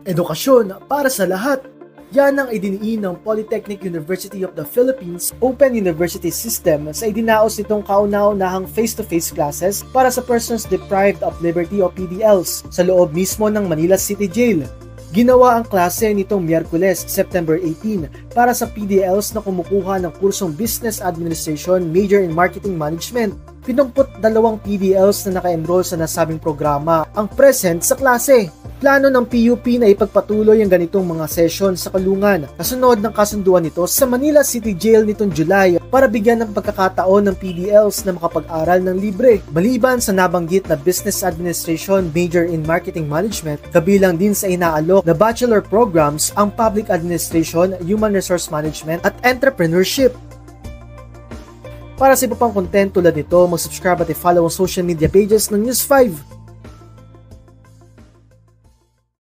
Edukasyon para sa lahat. Yan ang idiniin ng Polytechnic University of the Philippines Open University System sa idinaos nitong kauna-unahang face-to-face classes para sa persons deprived of liberty o PDLs sa loob mismo ng Manila City Jail. Ginawa ang klase nitong Miyerkules, September 18 para sa PDLs na kumukuha ng kursong Business Administration Major in Marketing Management. 72 PDLs na naka-enroll sa nasabing programa ang present sa klase. Plano ng PUP na ipagpatuloy ang ganitong mga session sa kulungan kasunod ng kasunduan nito sa Manila City Jail nitong July para bigyan ng pagkakataon ng PDLs na makapag-aral ng libre. Maliban sa nabanggit na Business Administration Major in Marketing Management, kabilang din sa inaalok na bachelor programs ang Public Administration, Human Resource Management at Entrepreneurship. Para sa iba pang content tulad nito, mag-subscribe at i-follow ang social media pages ng News 5.